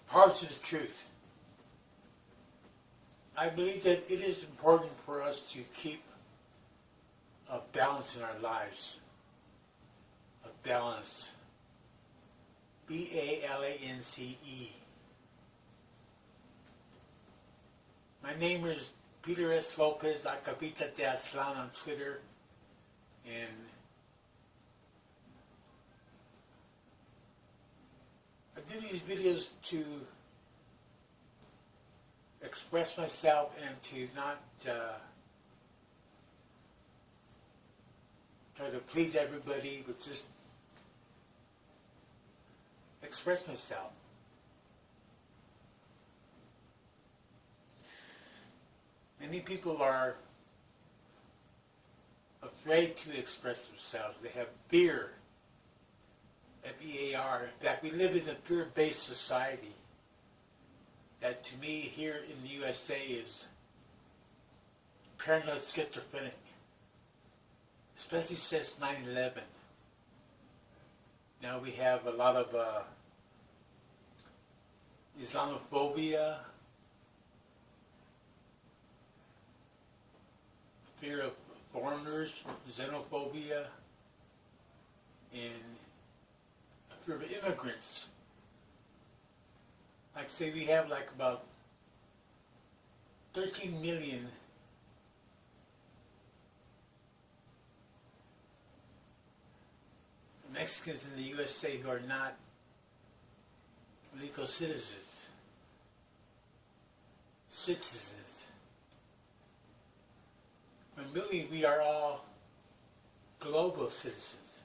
Power to the truth. I believe that it is important for us to keep a balance in our lives. A balance. B-A-L-A-N-C-E. My name is Peter S. Lopez, Acabita de Aztlan on Twitter, and I do these videos to express myself and to not try to please everybody, but just express myself. Many people are afraid to express themselves. They have fear. F-E-A-R. In fact, we live in a fear-based society that to me here in the USA is paranoid schizophrenic, especially since 9/11. Now we have a lot of Islamophobia, fear of foreigners, xenophobia, and a fear of immigrants. Like say we have like about 13 million Mexicans in the USA who are not legal citizens. But really we are all global citizens.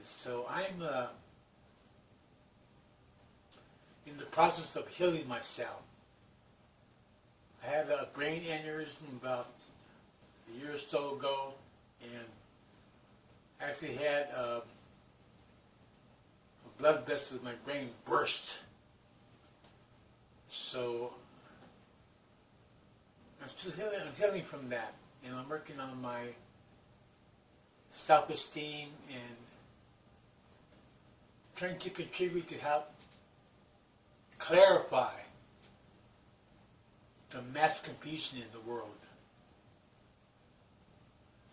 So I'm in the process of healing myself. I had a brain aneurysm about a year or so ago, and actually had a blood vessel in my brain burst. So I'm healing from that, and I'm working on my self-esteem and trying to contribute to help clarify the mass confusion in the world.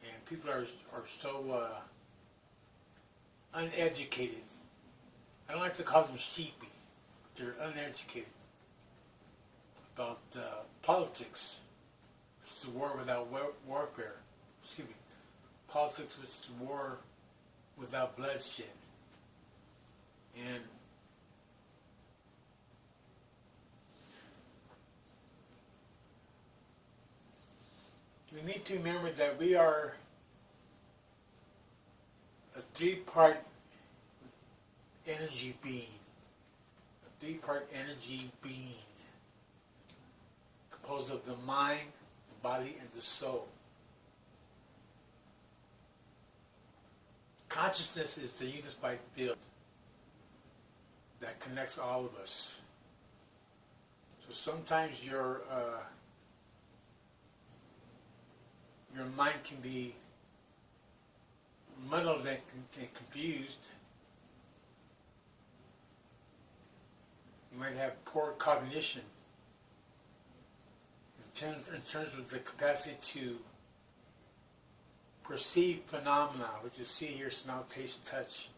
And people are so uneducated. I don't like to call them sheepy, but they're uneducated about politics, which is a war without warfare. Excuse me. Politics, which is a war without bloodshed. And we need to remember that we are a three-part energy being. A three-part energy being composed of the mind, the body, and the soul. Consciousness is the unified field that connects all of us. So sometimes your mind can be muddled and confused. You might have poor cognition in terms of the capacity to perceive phenomena, which is see, hear, smell, taste, touch,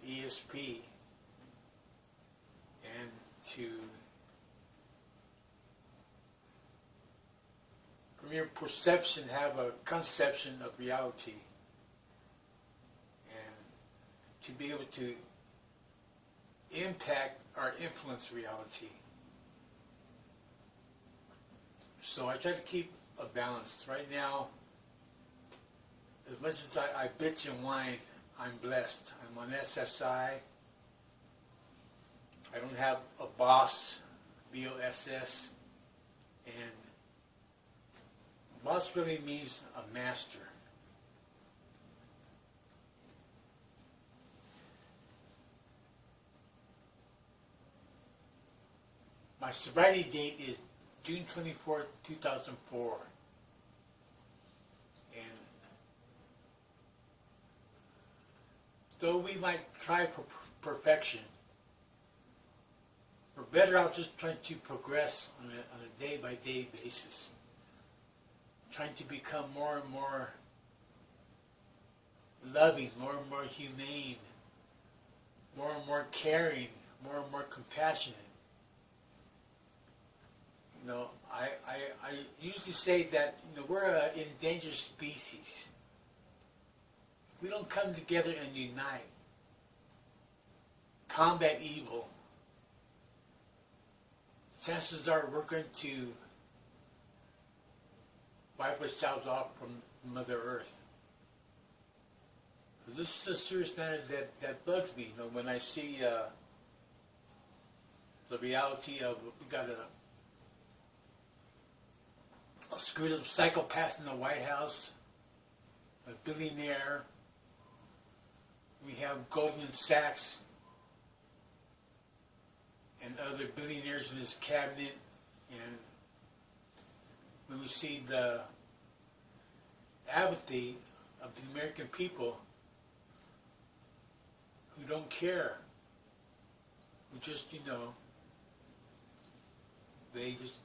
ESP, and to, from your perception, have a conception of reality, and to be able to impact or influence reality. So I try to keep a balance. Right now, as much as I bitch and whine, I'm blessed. I'm on SSI. I don't have a boss, B-O-S-S, and boss really means a master. My sobriety date is June 24th, 2004. And though we might try for perfection, we're better out just trying to progress on a day-by-day basis, trying to become more and more loving, more and more humane, more and more caring, more and more compassionate. You know, I usually say that, you know, we're an endangered species. If we don't come together and unite, combat evil, chances are we're going to wipe ourselves off from Mother Earth. This is a serious matter that bugs me, you know, when I see the reality of we got a screwed up psychopath in the White House, a billionaire. We have Goldman Sachs and other billionaires in his cabinet, and when we see the apathy of the American people who don't care, who just, you know, they just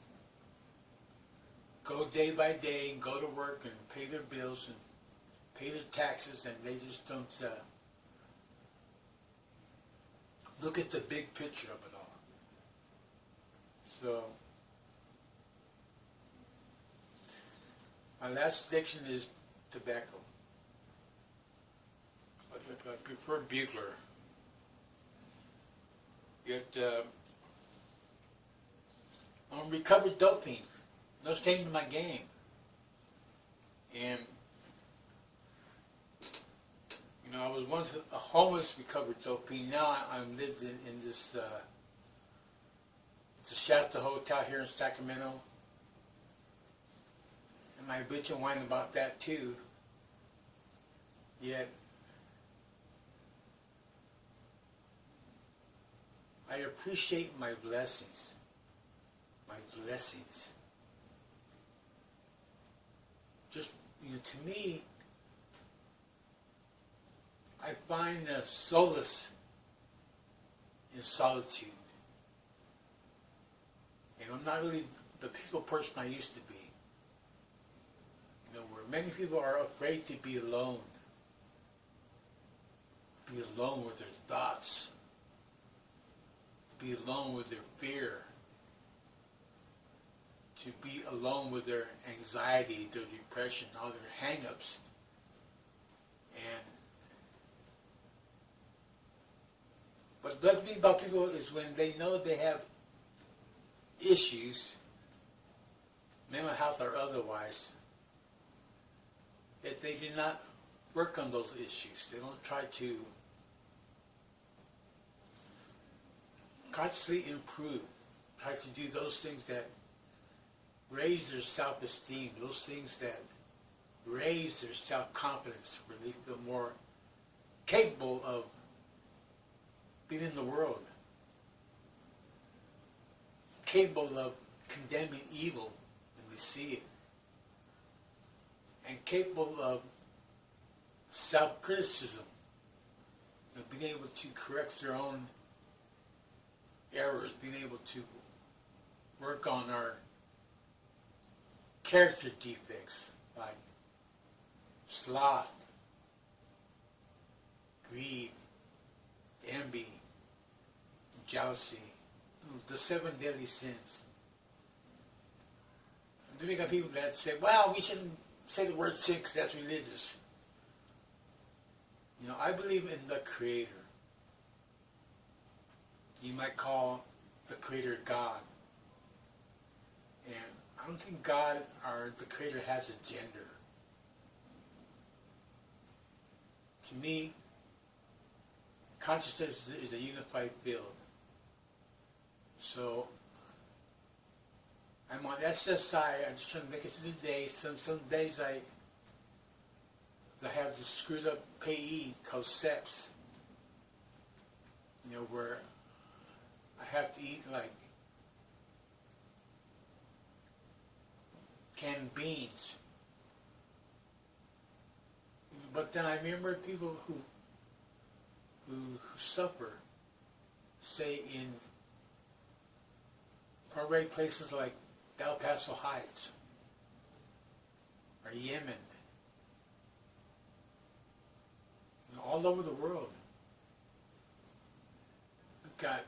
go day by day and go to work and pay their bills and pay their taxes, and they just don't look at the big picture of it all. So, my last addiction is tobacco. I prefer Bugler. Yet, I'm a recovered dope fiend. No shame in my game. And, you know, I was once a homeless recovered dope fiend. Now I'm lived in this the Shasta Hotel here in Sacramento. And I bitch and whine about that too. Yet, I appreciate my blessings. My blessings. Just, you know, to me, I find solace in solitude. And I'm not really the peaceful person I used to be. You know, where many people are afraid to be alone. Be alone with their thoughts. Be alone with their fear. To be alone with their anxiety, their depression, all their hang-ups. And what bugs me about people is when they know they have issues, mental health or otherwise, that they do not work on those issues. They don't try to constantly improve, try to do those things that raise their self-esteem, those things that raise their self-confidence, where they feel more capable of being in the world, capable of condemning evil when we see it, and capable of self-criticism, of being able to correct their own errors, being able to work on our character defects like sloth, greed, envy, jealousy, the 7 deadly sins. Then we got people that say, well, we shouldn't say the word sin because that's religious. You know, I believe in the Creator. You might call the Creator God. And I don't think God or the Creator has a gender. To me, consciousness is a unified field. So, I'm on SSI, I'm just trying to make it through the day. Some days I have this screwed up payee called SEPS. You know, where I have to eat like canned beans. But then I remember people who who suffer, say in already places like El Paso Heights or Yemen, and all over the world. We've got,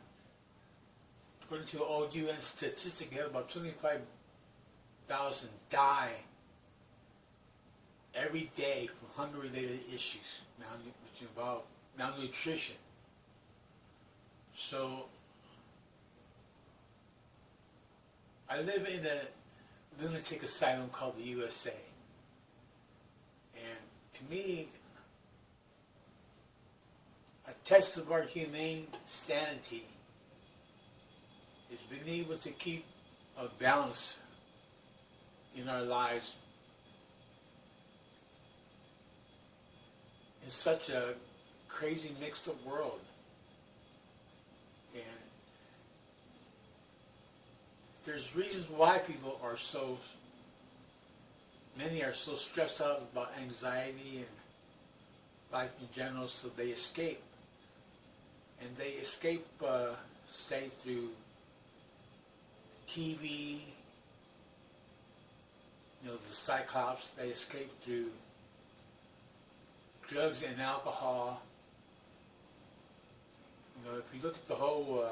according to the old UN statistic, we have about 25,000 die every day from hunger-related issues, which involve malnutrition. So I live in a lunatic asylum called the USA. And to me, a test of our humane sanity is being able to keep a balance in our lives in such a crazy mixed up world. And there's reasons why people are so, many are so stressed out about anxiety and life in general, so they escape. And they escape, say, through TV, the Cyclops. They escape through drugs and alcohol. If you look at the whole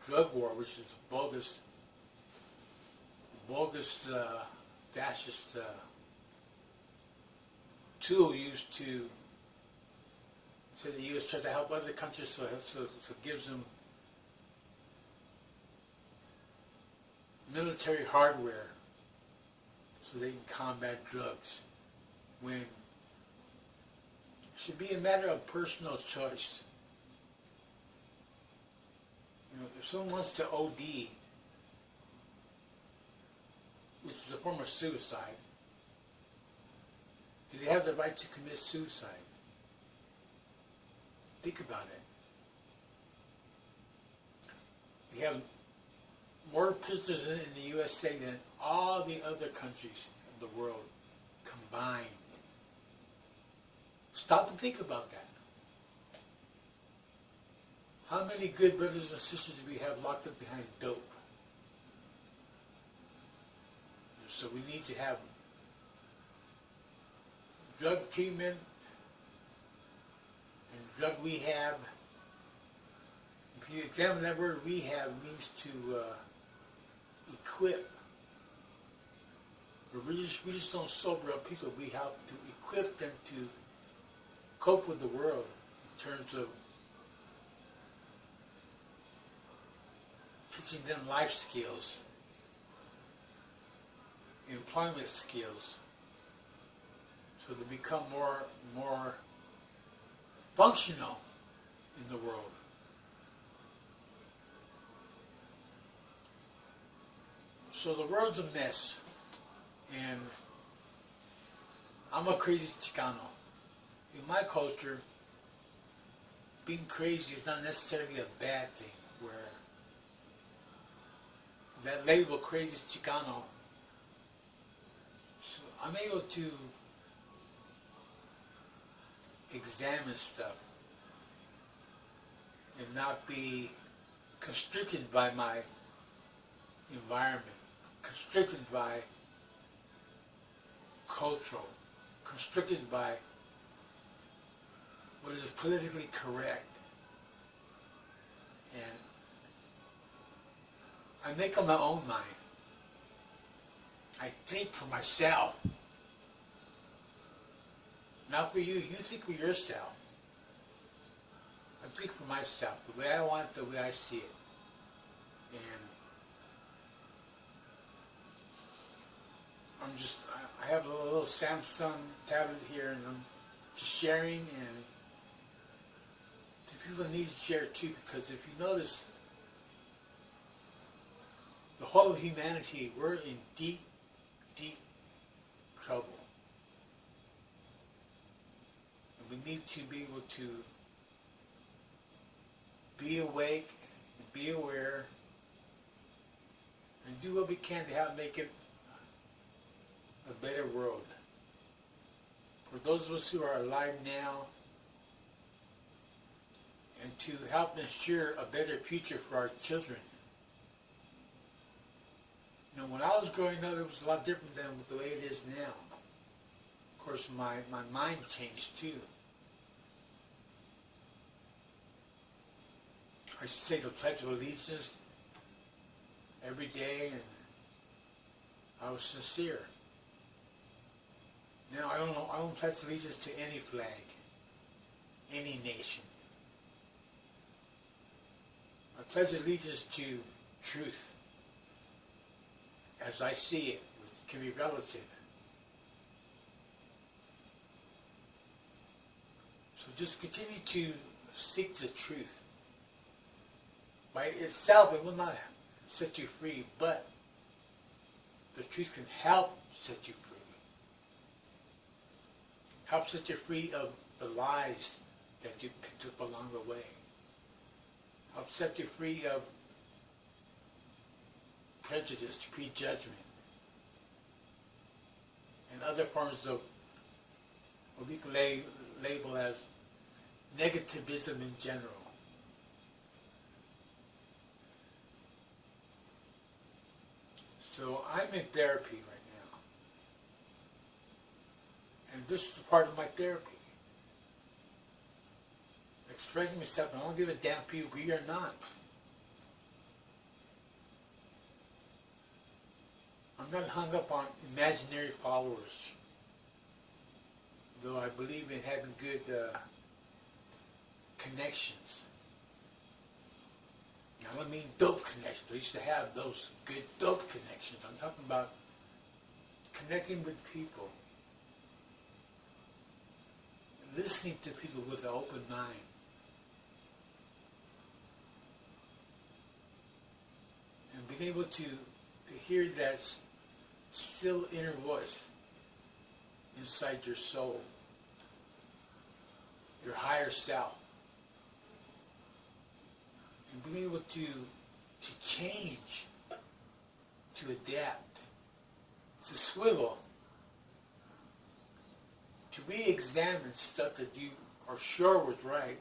drug war, which is a bogus fascist tool used to say the U.S. tries to help other countries, so it gives them military hardware so they can combat drugs, when it should be a matter of personal choice. If someone wants to OD, which is a form of suicide, do they have the right to commit suicide? Think about it. We have more prisoners in the USA than all the other countries of the world combined. Stop and think about that. How many good brothers and sisters do we have locked up behind dope? So we need to have drug treatment and drug rehab. If you examine that word rehab, it means to equip. But we just don't sober up people. We have to equip them to cope with the world in terms of teaching them life skills, employment skills, so they become more functional in the world. So the world's a mess, and I'm a crazy Chicano. In my culture, being crazy is not necessarily a bad thing, where that label, crazy Chicano, so I'm able to examine stuff and not be constricted by my environment, constricted by cultural, constricted by what is politically correct. And I make up my own mind. I think for myself. Not for you. You think for yourself. I think for myself, the way I want it, the way I see it. And I have a little Samsung tablet here, and I'm just sharing, and the people need to share it too, because if you notice, the whole of humanity, we're in deep, deep trouble. And we need to be able to be awake, and be aware, and do what we can to help make it a better world. For those of us who are alive now, and to help ensure a better future for our children. You know, when I was growing up, it was a lot different than the way it is now. Of course, my mind changed too. I used to say the Pledge of Allegiance every day, and I was sincere. Now I don't pledge allegiance to any flag, any nation. I pledge allegiance to truth, as I see it, which can be relative. So just continue to seek the truth. By itself, it will not set you free, but the truth can help set you free. Help set you free of the lies that you picked up along the way. Help set you free of prejudice, prejudgment, and other forms of what we can label as negativism in general. So I'm in therapy right now. And this is part of my therapy. Expressing myself, and I don't give a damn if you agree or not. I'm not hung up on imaginary followers, though I believe in having good connections. Now, I don't mean dope connections. I used to have those good dope connections. I'm talking about connecting with people, listening to people with an open mind. And being able to hear that still inner voice inside your soul, your higher self. And being able to change, to adapt, to swivel, to re-examine stuff that you are sure was right,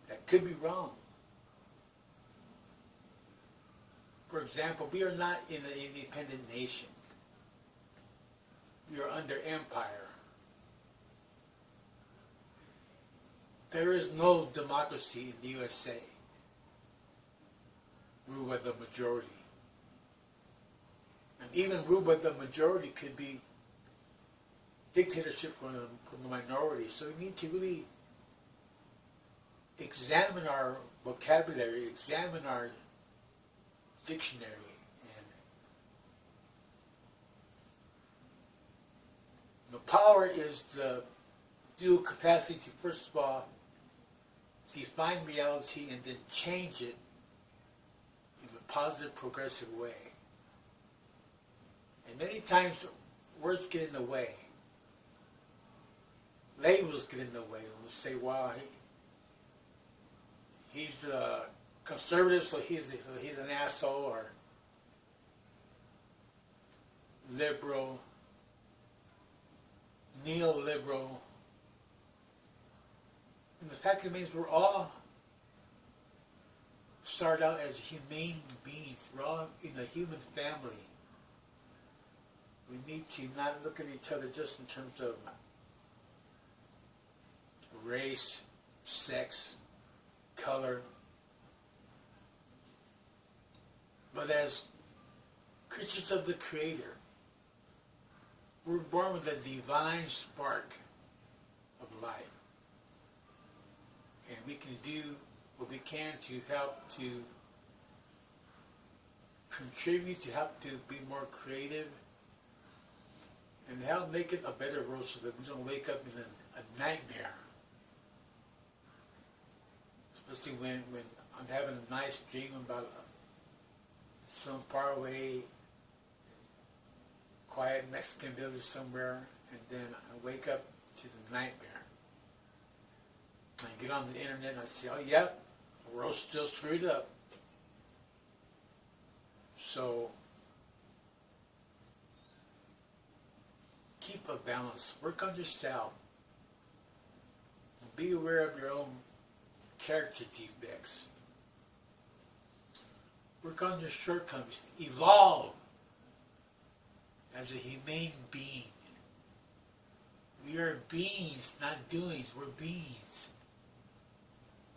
that could be wrong. For example, we are not in an independent nation. We are under empire. There is no democracy in the USA. Ruled by the majority. And even ruled by the majority could be dictatorship from the minority. So we need to really examine our vocabulary, examine our dictionary, and the power is the dual capacity to, first of all, define reality and then change it in a positive, progressive way. And many times words get in the way. Labels get in the way. We'll say, wow, he's conservative, so he's an asshole, or liberal, neoliberal. And the fact remains, we're all start out as humane beings. We're all in a human family. We need to not look at each other just in terms of race, sex, color, but as creatures of the Creator. We're born with a divine spark of life. And we can do what we can to help to contribute, to help to be more creative, and help make it a better world so that we don't wake up in a nightmare. Especially when I'm having a nice dream about some faraway, quiet Mexican village somewhere, and then I wake up to the nightmare. I get on the internet and I say, oh, yep, the world's still screwed up. So, keep a balance. Work on yourself. Be aware of your own character defects. Work on your shortcomings. Evolve as a humane being. We are beings, not doings. We're beings.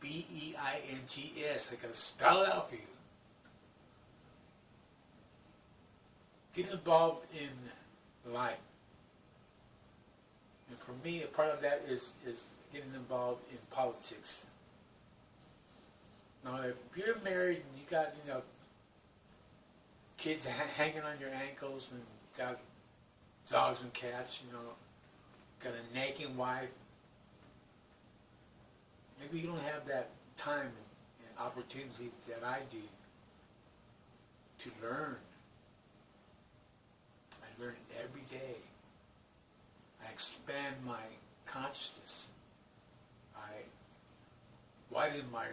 B-E-I-N-G-S. I gotta spell it out for you. Get involved in life. And for me, a part of that is getting involved in politics. Now, if you're married and you got, kids hanging on your ankles and got dogs and cats, got a nagging wife, maybe you don't have that time and opportunity that I do to learn. I learn every day. I expand my consciousness. I widen my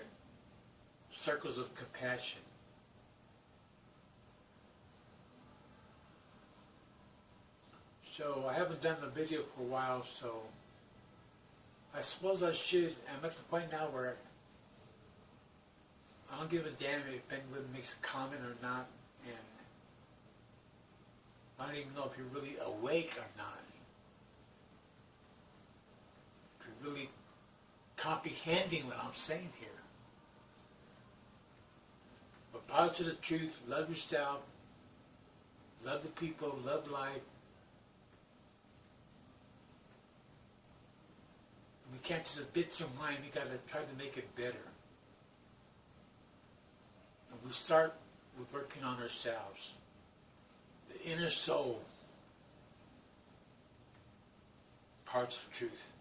circles of compassion. So I haven't done the video for a while, so I suppose I should. I'm at the point now where I don't give a damn if anyone makes a comment or not, and I don't even know if you're really awake or not. If you're really comprehending what I'm saying here. But positive truth, love yourself, love the people, love life. We can't just bits of mind, we gotta try to make it better. And we start with working on ourselves. The inner soul, parts of truth.